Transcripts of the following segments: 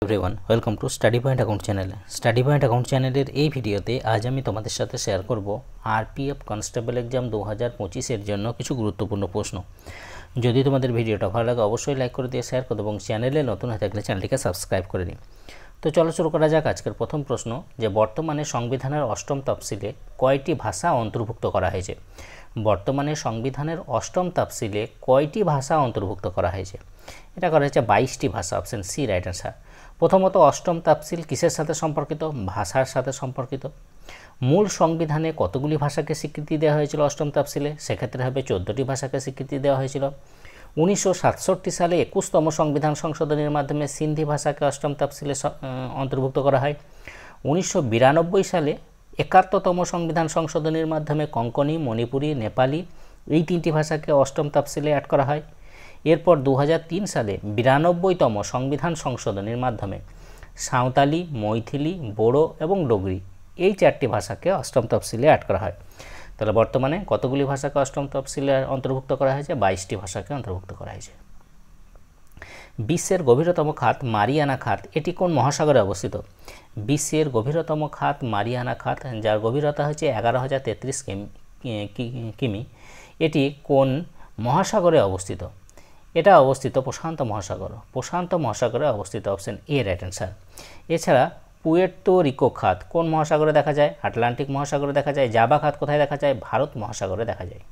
Everyone welcome to study point account channel. Study point account চ্যানেলের এই ভিডিওতে আজ আমি তোমাদের সাথে শেয়ার করব আরপিএফ কনস্টেবল এক্সাম 2025 এর জন্য কিছু গুরুত্বপূর্ণ প্রশ্ন। যদি তোমাদের ভিডিওটা ভালো লাগে অবশ্যই লাইক করে দিয়ে শেয়ার করো এবং চ্যানেলে নতুন হয়ে থাকলে চ্যানেলটিকে সাবস্ক্রাইব করে নিন। তো চলো শুরু করা যাক আজকের প্রথম প্রশ্ন, যে বর্তমানে সংবিধানের অষ্টম তফসিলে কয়টি ভাষা অন্তর্ভুক্ত করা হয়েছে? বর্তমানে সংবিধানের অষ্টম তফসিলে কয়টি ভাষা অন্তর্ভুক্ত করা হয়েছে? এটা করা হয়েছে 22টি ভাষা, অপশন সি রাইট অ্যান্সার। প্রথমত অষ্টম তফসিল কিসের সাথে সম্পর্কিত? ভাষার সাথে সম্পর্কিত। মূল সংবিধানে কতগুলি ভাষাকে স্বীকৃতি দেওয়া হয়েছিল অষ্টম তফসিলে? সেক্ষেত্রে হবে 14টি ভাষাকে স্বীকৃতি দেওয়া হয়েছিল। 1967 সালে 21তম সংবিধান সংশোধনের মাধ্যমে সিন্ধি ভাষাকে অষ্টম তফসিলে অন্তর্ভুক্ত করা হয়। 1992 সালে 71তম সংবিধান সংশোধনের মাধ্যমে কোঙ্কনি, মণিপুরি, নেপালি এই তিনটি ভাষাকে অষ্টম তফসিলে অ্যাড করা হয়। এরপর 2003 সালে 92তম সংবিধান সংশোধনের মাধ্যমে সাঁওতালি, মৈথিলি, বোড়ো এবং ডোগরি এই চারটি ভাষাকে অষ্টম তফসিলে অ্যাড করা হয়। তাহলে বর্তমানে কতগুলি ভাষাকে অষ্টম তফসিলে অন্তর্ভুক্ত করা হয়েছে? 22টি ভাষাকে অন্তর্ভুক্ত করা হয়েছে। বিশ্বের গভীরতম খাত মারিয়ানা খাত এটি কোন মহাসাগরে অবস্থিত? বিশ্বের গভীরতম খাত মারিয়ানা খাত, যার গভীরতা হচ্ছে 11,033 কিমি। এটি কোন মহাসাগরে অবস্থিত? এটা অবস্থিত প্রশান্ত মহাসাগর। প্রশান্ত মহাসাগরে অবস্থিত, অপশন এ রাইট অ্যান্সার। এছাড়া পুয়ের্তো রিকো খাত কোন মহাসাগরে দেখা যায়? আটলান্টিক মহাসাগরে দেখা যায়। জাভা খাত কোথায় দেখা যায়? ভারত মহাসাগরে দেখা যায়।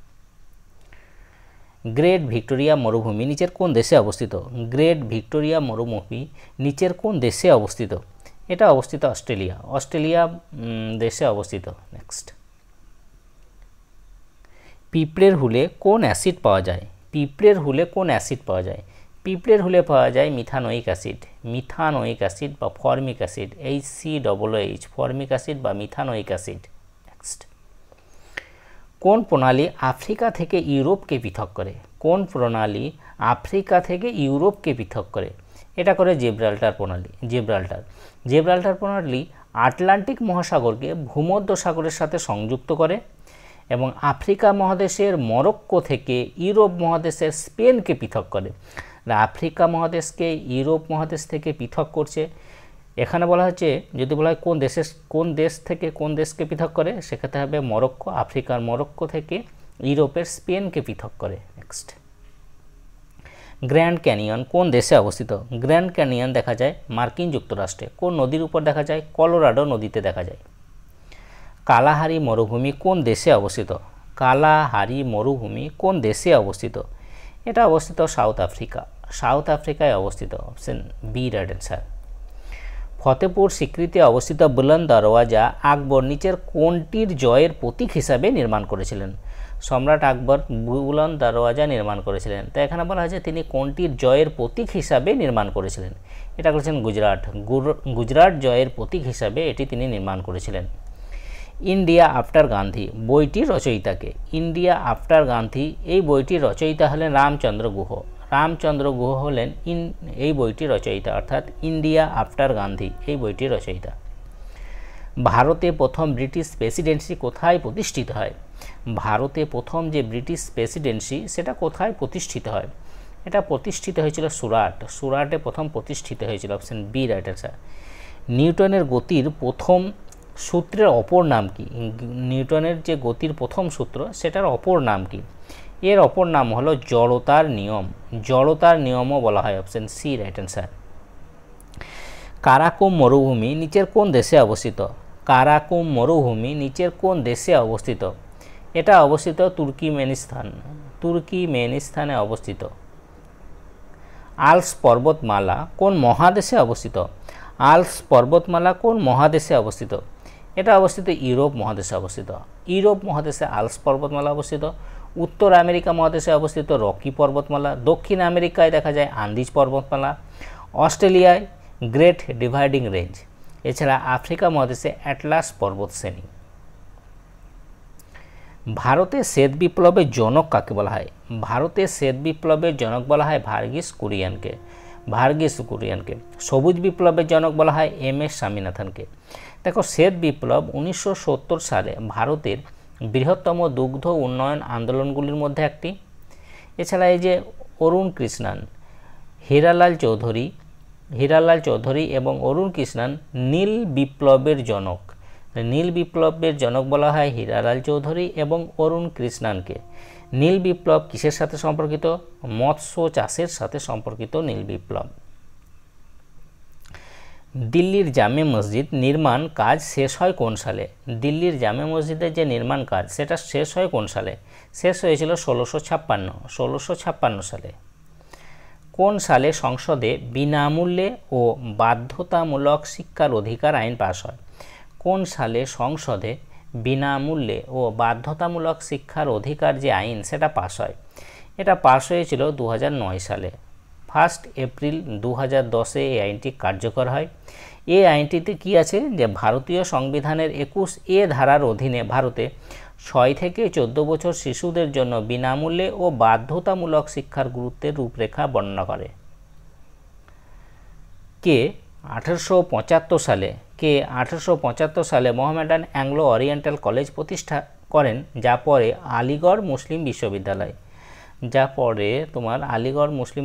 গ্রেট ভিক্টোরিয়া মরুভূমি নিচের কোন দেশে অবস্থিত? গ্রেট ভিক্টোরিয়া মরুভূমি নিচের কোন দেশে অবস্থিত? এটা অবস্থিত অস্ট্রেলিয়া। অস্ট্রেলিয়া দেশে অবস্থিত। নেক্সট, পিঁপড়ের হুলে কোন অ্যাসিড পাওয়া যায়? পিঁপড়ের হুলে কোন অ্যাসিড পাওয়া যায়? পিঁপড়ের হুলে পাওয়া যায় মিথানোয়িক অ্যাসিড। মিথানোয়িক অ্যাসিড বা formic acid, HCOOH, formic acid বা মিথানোয়িক অ্যাসিড। নেক্সট, কোন প্রণালী আফ্রিকা থেকে ইউরোপকে পৃথক করে? কোন প্রণালী আফ্রিকা থেকে ইউরোপকে পৃথক করে? এটা করে জিব্রাল্টার প্রণালী। জিব্রাল্টার প্রণালী আটলান্টিক মহাসাগরকে ভূমধ্য সাগরের সাথে সংযুক্ত করে এবং আফ্রিকা মহাদেশের মরক্কো থেকে ইউরোপ মহাদেশের স্পেনকে পৃথক করে। আফ্রিকা মহাদেশকে ইউরোপ মহাদেশ থেকে পৃথক করছে। এখানে বলা হচ্ছে, যদি বলা হয় কোন দেশ থেকে কোন দেশকে পৃথক করে, সেক্ষেত্রে হবে মরক্কো। আফ্রিকার মরক্কো থেকে ইউরোপের স্পেনকে পৃথক করে। নেক্সট, গ্র্যান্ড ক্যানিয়ন কোন দেশে অবস্থিত? গ্র্যান্ড ক্যানিয়ন দেখা যায় মার্কিন যুক্তরাষ্ট্রে। কোন নদীর উপর দেখা যায়? কলোরাডো নদীতে দেখা যায়। কালাহারি মরুভূমি কোন দেশে অবস্থিত? কালাহারি মরুভূমি কোন দেশে অবস্থিত? এটা অবস্থিত সাউথ আফ্রিকা। সাউথ আফ্রিকায় অবস্থিত, অপশন বি রাইট অ্যান্সার। ফতেপুর সিক্রিতে অবস্থিত বুলন্দ দরওয়াজা আকবর নিচের কোনটির জয়ের প্রতীক হিসাবে নির্মাণ করেছিলেন? সম্রাট আকবর বুলন্দ দরওয়াজা নির্মাণ করেছিলেন। তো এখানে বলা হয়েছে তিনি কোনটির জয়ের প্রতীক হিসাবে নির্মাণ করেছিলেন? এটা করেছেন গুজরাট জয়ের প্রতীক হিসাবে এটি তিনি নির্মাণ করেছিলেন। ইন্ডিয়া আফটার গান্ধী বইটির রচয়িতাকে? ইন্ডিয়া আফটার গান্ধী এই বইটির রচয়িতা হলেন রামচন্দ্র গুহ। রামচন্দ্র গুহ হলেন এই বইটির রচয়িতা, অর্থাৎ ইন্ডিয়া আফটার গান্ধী এই বইটির রচয়িতা। ভারতে প্রথম ব্রিটিশ প্রেসিডেন্সি কোথায় প্রতিষ্ঠিত হয়? ভারতে প্রথম যে ব্রিটিশ প্রেসিডেন্সি সেটা কোথায় প্রতিষ্ঠিত হয়? এটা প্রতিষ্ঠিত হয়েছিল সুরাট। সুরাটে প্রথম প্রতিষ্ঠিত হয়েছিল, অপশন বি রাইট অ্যান্সার। নিউটনের গতির প্রথম সূত্রের অপর নাম কি? নিউটনের যে গতির প্রথম সূত্র সেটার অপর নাম কি? এর অপর নাম হলো জড়তার নিয়ম। জড়তার নিয়মও বলা হয়, অপশন সি রাইট অ্যান্সার। কারাকুম মরুভূমি নিচের কোন দেশে অবস্থিত? কারাকুম মরুভূমি নিচের কোন দেশে অবস্থিত? এটা অবস্থিত তুর্কিমেনিস্তানে অবস্থিত। আল্পস পর্বতমালা কোন মহাদেশে অবস্থিত? আল্পস পর্বতমালা কোন মহাদেশে অবস্থিত? এটা অবস্থিত ইউরোপ মহাদেশে অবস্থিত। ইউরোপ মহাদেশে আল্পস পর্বতমালা অবস্থিত। উত্তর আমেরিকা মহাদেশে অবস্থিত রকি পর্বতমালা। দক্ষিণ আমেরিকায় দেখা যায় আন্দিজ পর্বতমালা। অস্ট্রেলিয়ায় গ্রেট ডিভাইডিং রেঞ্জ। এছাড়া আফ্রিকা মহাদেশে অ্যাটলাস পর্বতশ্রেণী। ভারতে শ্বেত বিপ্লবের জনক কাকে বলা হয়? ভারতে শ্বেত বিপ্লবের জনক বলা হয় ভার্গিস কুরিয়ানকে। সবুজ বিপ্লবের জনক বলা হয় MS স্বামীনাথনকে। দেখো, শ্বেত বিপ্লব 1970 সালে ভারতের বৃহত্তম দুগ্ধ উন্নয়ন আন্দোলনগুলির মধ্যে একটি। এছাড়া এই যে অরুণ কৃষ্ণন, হীরালাল চৌধুরী হীরালাল চৌধুরী এবং অরুণ কৃষ্ণন নীল বিপ্লবের জনক। নীল বিপ্লবের জনক বলা হয় হীরালাল চৌধুরী এবং অরুণ কৃষ্ণনকে। নীল বিপ্লব কিসের সাথে সম্পর্কিত? মৎস্য চাষের সাথে সম্পর্কিত নীল বিপ্লব। দিল্লির জামে মসজিদ নির্মাণ কাজ শেষ হয় কোন সালে? দিল্লির জামে মসজিদের যে নির্মাণ কাজ সেটা শেষ হয় কোন সালে? শেষ হয়েছিল 1656 সালে। কোন সালে সংসদে বিনামূল্যে ও বাধ্যতামূলক শিক্ষার অধিকার আইন পাস হয়? কোন সালে সংসদে বিনামূল্যে ও বাধ্যতামূলক শিক্ষার অধিকার যে আইন সেটা পাস হয়? এটা পাস হয়েছিল 2009 সালে। 1 এপ্রিল 2010 এই আইনটি কার্যকর হয়। এই আইনটিতে কি আছে যে ভারতীয় সংবিধানের 21A ধারার অধীনে ভারতে 6 থেকে 14 বছর শিশুদের জন্য বিনামূল্যে ও বাধ্যতামূলক শিক্ষার গুরুত্বের রূপরেখা বর্ণনা করে। কে 1875 সালে মোহামেডান অ্যাংলো ওরিয়েন্টাল কলেজ প্রতিষ্ঠা করেন, যা পরে আলিগড় মুসলিম বিশ্ববিদ্যালয়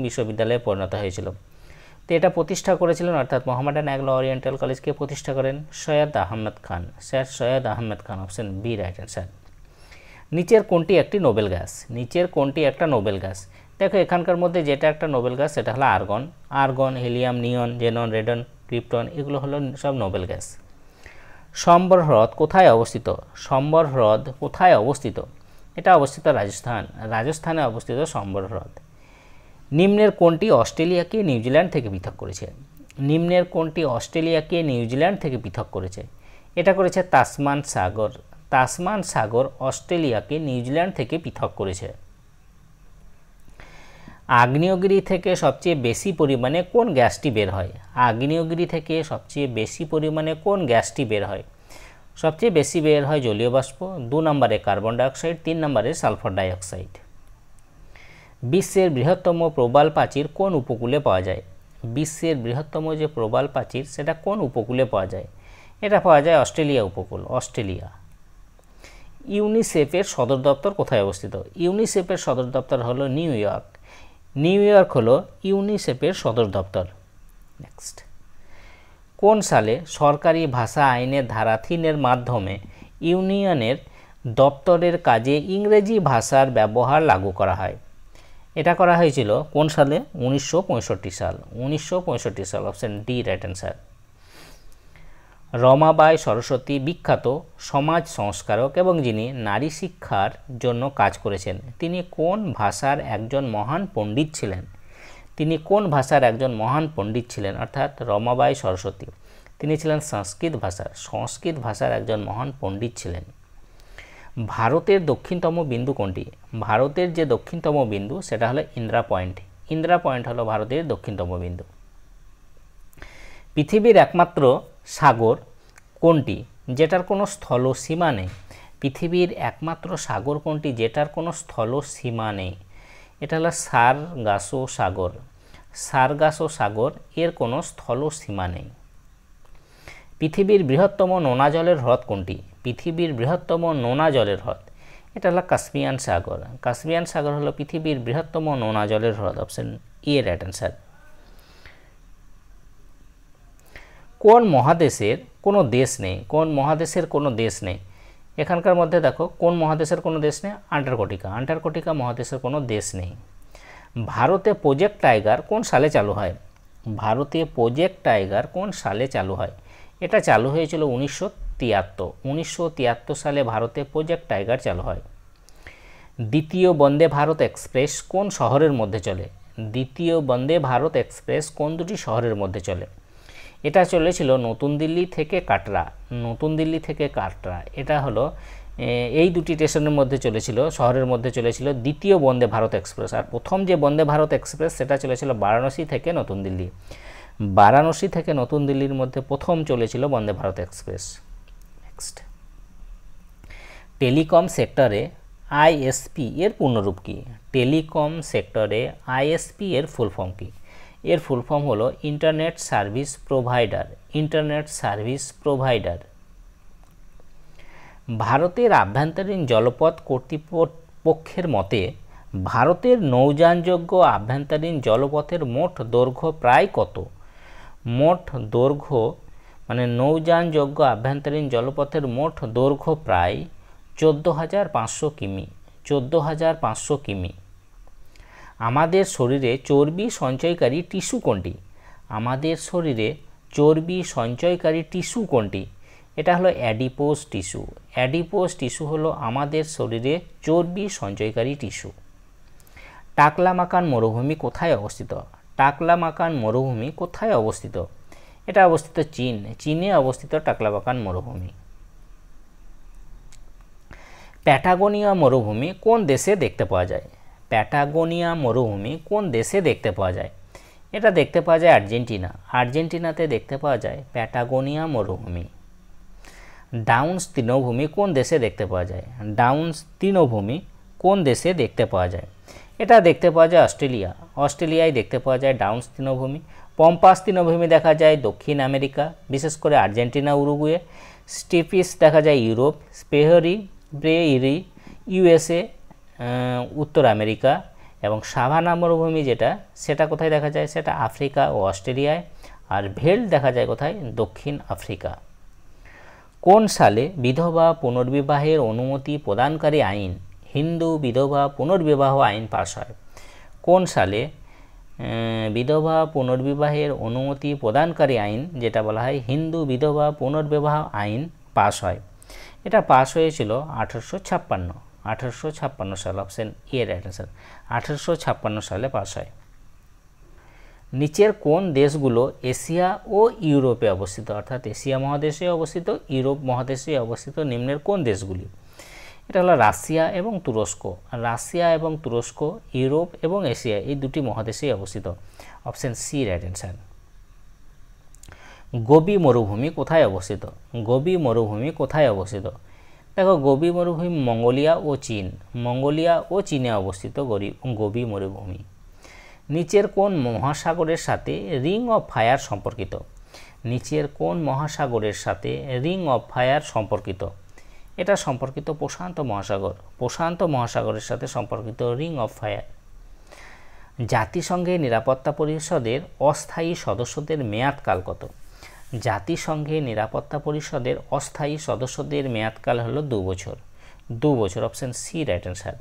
বিশ্ববিদ্যালয়ে পরিণত হয়েছিল। তো এটা প্রতিষ্ঠা করেছিলেন অর্থাৎ মোহামেডান অ্যাংলো ওরিয়েন্টাল কলেজকে প্রতিষ্ঠা করেন Syed Ahmed Khan. Sir Syed Ahmed Khan, option B right answer. নিচের কোনটি একটি নোবেল গ্যাস? নিচের কোনটি একটা নোবেল গ্যাস? দেখো এখানকার মধ্যে যেটা একটা নোবেল গ্যাস সেটা হলো আর্গন। আর্গন, হিলিয়াম, নিয়ন, জেনন, রেডন, ক্রিপ্টন এগুলো হলো সব নোবেল গ্যাস। সম্বর হ্রদ কোথায় অবস্থিত? সম্বর হ্রদ কোথায় অবস্থিত? এটা অবস্থিত রাজস্থানে অবস্থিত সম্বর হ্রদ। নিম্নের কোনটি অস্ট্রেলিয়াকে নিউজিল্যান্ড থেকে পৃথক করেছে? নিম্নের কোনটি অস্ট্রেলিয়াকে নিউজিল্যান্ড থেকে পৃথক করেছে? এটা করেছে তাসমান সাগর। তাসমান সাগর অস্ট্রেলিয়াকে নিউজিল্যান্ড থেকে পৃথক করেছে। আগ্নেয়গিরি থেকে সবচেয়ে বেশি পরিমাণে কোন গ্যাসটি বের হয়? আগ্নেয়গিরি থেকে সবচেয়ে বেশি পরিমাণে কোন গ্যাসটি বের হয়? সবচেয়ে বেশি বের হয় জলীয় বাষ্প, 2 নম্বরে কার্বন ডাইঅক্সাইড, 3 নম্বরে সালফার ডাইঅক্সাইড। বিশ্বের বৃহত্তম প্রবাল প্রাচীর কোন উপকূলে পাওয়া যায়? বিশ্বের বৃহত্তম যে প্রবাল প্রাচীর সেটা কোন উপকূলে পাওয়া যায়? এটা পাওয়া যায় অস্ট্রেলিয়া উপকূল, অস্ট্রেলিয়া। ইউনিসেফের সদর দপ্তর কোথায় অবস্থিত? ইউনিসেফের সদর দপ্তর হলো নিউ ইয়র্ক। নিউ ইয়র্ক হলো ইউনিসেফের সদর দপ্তর। নেক্সট, কোন সালে সরকারি ভাষা আইনের ধারা 3 মাধ্যমে ইউনিয়নের দপ্তরের কাজে ইংরেজি ভাষার ব্যবহার লাগু করা হয়? এটা করা হয়েছিল কোন সালে? 1965 সাল। 1965 সাল, option D right answer. Ramabai Saraswati বিখ্যাত সমাজ সংস্কারক এবং যিনি নারী শিক্ষার জন্য কাজ করেছেন। তিনি কোন ভাষার একজন মহান পণ্ডিত ছিলেন? তিনি কোন ভাষার একজন মহান পণ্ডিত ছিলেন? অর্থাৎ রমাবাঈ সরস্বতী তিনি ছিলেন সংস্কৃত ভাষার একজন মহান পণ্ডিত ছিলেন। ভারতের দক্ষিণতম বিন্দু কোনটি? ভারতের যে দক্ষিণতম বিন্দু সেটা হলো ইন্দিরা পয়েন্ট। ইন্দিরা পয়েন্ট হলো ভারতের দক্ষিণতম বিন্দু। পৃথিবীর একমাত্র সাগর কোনটি যেটার কোনো স্থল সীমা নেই? পৃথিবীর একমাত্র সাগর কোনটি যেটার কোনো স্থল সীমা নেই? এটা হলো সারগাসো সাগর। সারগাসো সাগর, এর কোনো স্থল সীমা নেই। পৃথিবীর বৃহত্তম নোনা জলের হ্রদ কোনটি? পৃথিবীর বৃহত্তম নোনা জলের হ্রদ এটা হলো কাস্পিয়ান সাগর। কাস্পিয়ান সাগর হলো পৃথিবীর বৃহত্তম নোনা জলের হ্রদ, অপশন এ রাইট অ্যান্সার। কোন মহাদেশের কোনো দেশ নেই? কোন মহাদেশের কোনো দেশ নেই? এখানকার মধ্যে দেখো কোন মহাদেশের কোনো দেশ নেই? আন্টার্কটিকা। আন্টার্কটিকা মহাদেশের কোনো দেশ নেই। ভারতে প্রজেক্ট টাইগার কোন সালে চালু হয়? ভারতে প্রজেক্ট টাইগার কোন সালে চালু হয়? এটা চালু হয়েছিল 1973। 1973 সালে ভারতে প্রজেক্ট টাইগার চালু হয়। দ্বিতীয় বন্দে ভারত এক্সপ্রেস কোন শহরের মধ্যে চলে? দ্বিতীয় বন্দে ভারত এক্সপ্রেস কোন দুটি শহরের মধ্যে চলে? এটা চলেছিল নতুন দিল্লি থেকে কাটরা। নতুন দিল্লি থেকে কাটরা, এটা হলো এই দুটি স্টেশনের মধ্যে চলেছিল, শহরের মধ্যে চলেছিল দ্বিতীয় বন্দে ভারত এক্সপ্রেস। আর প্রথম যে বন্দে ভারত এক্সপ্রেস সেটা চলেছিল বারাণসী থেকে নতুন দিল্লি। বারাণসী থেকে নতুন দিল্লির মধ্যে প্রথম চলেছিল Vande Bharat express. Next, telecom সেক্টরে আইএসপি এর পূর্ণরূপ কি? টেলিকম সেক্টরে আইএসপি এর ফুল ফর্ম কি? এর ফুল ফর্ম হলো internet service provider. Internet service provider. ভারতের আভ্যন্তরীণ জলপথ কর্তৃপক্ষের মতে ভারতের নৌযানযোগ্য আভ্যন্তরীণ জলপথের মোট দৈর্ঘ্য প্রায় কত? মোট দৈর্ঘ্য মানে নৌযানযোগ্য আভ্যন্তরীণ জলপথের মোট দৈর্ঘ্য প্রায় 14,500 কিমি। 14,500 কিমি। আমাদের শরীরে চর্বি সঞ্চয়কারী টিস্যু কোনটি? আমাদের শরীরে চর্বি সঞ্চয়কারী টিস্যু কোনটি? এটা হলো অ্যাডিপোজ টিস্যু। অ্যাডিপোজ টিস্যু হলো আমাদের শরীরে চর্বি সঞ্চয়কারী টিস্যু। টাকলামাকান মরুভূমি কোথায় অবস্থিত? টাকলামাকান মরুভূমি কোথায় অবস্থিত? এটা অবস্থিত চীনে অবস্থিত টাকলামাকান মরুভূমি। প্যাটাগোনিয়া মরুভূমি কোন দেশে দেখতে পাওয়া যায়? প্যাটাগোনিয়া মরুভূমি কোন দেশে দেখতে পাওয়া যায়? এটা দেখতে পাওয়া যায় আর্জেন্টিনা। আর্জেন্টিনাতে দেখতে পাওয়া যায় প্যাটাগোনিয়া মরুভূমি। ডাউন্স তৃণভূমি কোন দেশে দেখতে পাওয়া যায়? ডাউন্স তৃণভূমি কোন দেশে দেখতে পাওয়া যায়? এটা দেখতে পাওয়া যায় অস্ট্রেলিয়া। অস্ট্রেলিয়ায় দেখতে পাওয়া যায় ডাউন্স তৃণভূমি। পম্পাস তৃণভূমি দেখা যায় দক্ষিণ আমেরিকা, বিশেষ করে আর্জেন্টিনা, উরুগুয়ে। স্টিপিস দেখা যায় ইউরোপ। স্পেহরি ব্রেইরি ইউএসএ, উত্তর আমেরিকা। এবং সাভানা মরুভূমি সেটা কোথায় দেখা যায়? সেটা আফ্রিকা ও অস্ট্রেলিয়ায়। আর ভেল্ট দেখা যায় কোথায়? দক্ষিণ আফ্রিকা। কোন সালে বিধবা পুনর্বিবাহের অনুমতি প্রদানকারী আইন হিন্দু বিধবা পুনর্বিবাহ আইন পাস হয়? কোন সালে বিধবা পুনর্বিবাহের অনুমতি প্রদানকারী আইন, যেটা বলা হয় হিন্দু বিধবা পুনর্বিবাহ আইন, পাস হয়? এটা পাস হয়েছিল 1856। 1856 সাল, অপশন এ রাইট অ্যান্সার। 1856 সালে পাস হয়। নিচের কোন দেশগুলো এশিয়া ও ইউরোপে অবস্থিত? অর্থাৎ এশিয়া মহাদেশে অবস্থিত, ইউরোপ মহাদেশে অবস্থিত নিম্নের কোন দেশগুলি? এটা হলো রাশিয়া এবং তুরস্ক। রাশিয়া এবং তুরস্ক ইউরোপ এবং এশিয়া এই দুটি মহাদেশেই অবস্থিত। Option C right answer. গোবি মরুভূমি কোথায় অবস্থিত? গোবি মরুভূমি কোথায় অবস্থিত? দেখো, গোবি মরুভূমি মঙ্গোলিয়া ও চীন, মঙ্গোলিয়া ও চীনে অবস্থিত গোবি মরুভূমি। নিচের কোন মহাসাগরের সাথে রিং অফ ফায়ার সম্পর্কিত? নিচের কোন মহাসাগরের সাথে রিং অফ ফায়ার সম্পর্কিত? এটা সম্পর্কিত প্রশান্ত মহাসাগর। প্রশান্ত মহাসাগরের সাথে সম্পর্কিত রিং অফ ফায়ার। জাতিসংঘের নিরাপত্তা পরিষদের অস্থায়ী সদস্যদের মেয়াদকাল কত? জাতিসংঘের নিরাপত্তা পরিষদের অস্থায়ী সদস্যদের মেয়াদকাল হলো 2 বছর। 2 বছর, অপশন সি রাইট অ্যান্সার।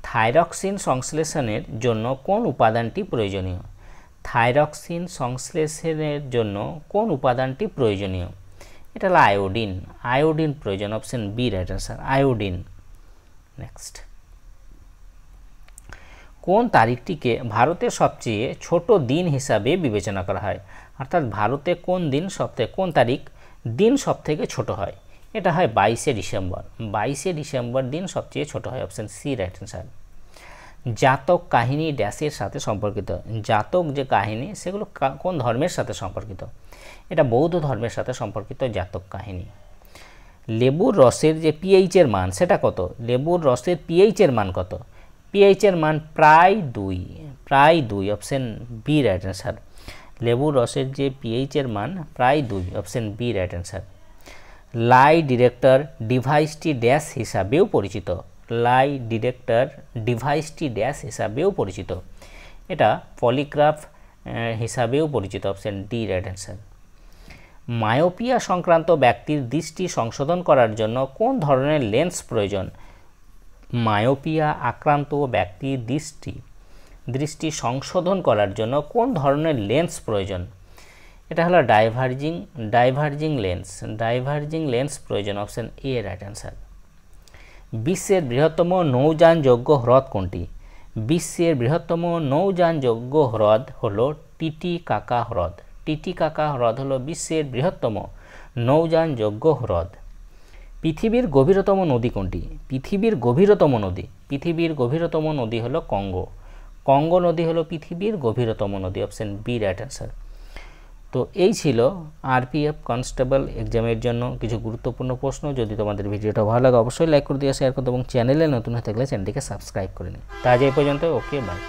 থাইরক্সিন সংশ্লেষণের জন্য কোন উপাদানটি প্রয়োজনীয়? থাইরক্সিন সংশ্লেষণের জন্য কোন উপাদানটি প্রয়োজনীয়? এটা হলো আয়োডিন। আয়োডিন প্রয়োজন, option B right answer, iodine. Next, কোন তারিখটিকে ভারতের সবচেয়ে ছোট দিন হিসাবে বিবেচনা করা হয়? অর্থাৎ ভারতে কোন তারিখ দিন সবথেকে ছোট হয়? এটা হয় 22শে ডিসেম্বর। 22শে ডিসেম্বর দিন সবচেয়ে ছোট হয়, অপশন সি রাইট অ্যান্সার। জাতক কাহিনী ড্যাশের সাথে সম্পর্কিত। জাতক যে কাহিনী সেগুলো কোন ধর্মের সাথে সম্পর্কিত? এটা বৌদ্ধ ধর্মের সাথে সম্পর্কিত জাতক কাহিনী। লেবুর রসের যে পিএইচ এর মান সেটা কত? লেবুর রসের পিএইচ এর মান কত? পিএইচ এর মান প্রায় 2, প্রায় 2, অপশন বি রাইট অ্যান্সার। লেবুর রসের যে পিএইচ এর মান প্রায় 2, option B right answer. Lie detector ডিভাইসটি ড্যাশ হিসাবেও পরিচিত। লাই ডিটেক্টর ডিভাইসটি ড্যাশ হিসাবেও পরিচিত। এটা পলিগ্রাফ হিসাবেও পরিচিত, option D right answer. Myopia সংক্রান্ত ব্যক্তির দৃষ্টি সংশোধন করার জন্য কোন ধরনের লেন্স প্রয়োজন? মায়োপিয়া আক্রান্ত ব্যক্তির দৃষ্টি সংশোধন করার জন্য কোন ধরনের লেন্স প্রয়োজন? এটা হলো ডাইভার্জিং লেন্স প্রয়োজন, অপশন এ রাইট অ্যান্সার। বিশ্বের বৃহত্তম নৌযানযোগ্য হ্রদ কোনটি? বিশ্বের বৃহত্তম নৌযানযোগ্য হ্রদ হলো টিটিকাকা হ্রদ। টিটিকাকা হ্রদ হলো বিশ্বের বৃহত্তম নৌযানযোগ্য হ্রদ। পৃথিবীর গভীরতম নদী কোনটি? পৃথিবীর গভীরতম নদী হলো কঙ্গো। কঙ্গো নদী হলো পৃথিবীর গভীরতম নদী, অপশন বি রাইট অ্যান্সার। তো এই ছিল আরপিএফ কনস্টেবল এক্সামের জন্য কিছু গুরুত্বপূর্ণ প্রশ্ন। যদি তোমাদের ভিডিওটা ভালো লাগে অবশ্যই লাইক করে দিয়ে শেয়ার করতে এবং চ্যানেলে নতুন হয়ে থাকলে চ্যানেলটিকে সাবস্ক্রাইব করে নিন। তা আজ এই পর্যন্ত, ওকে বাই।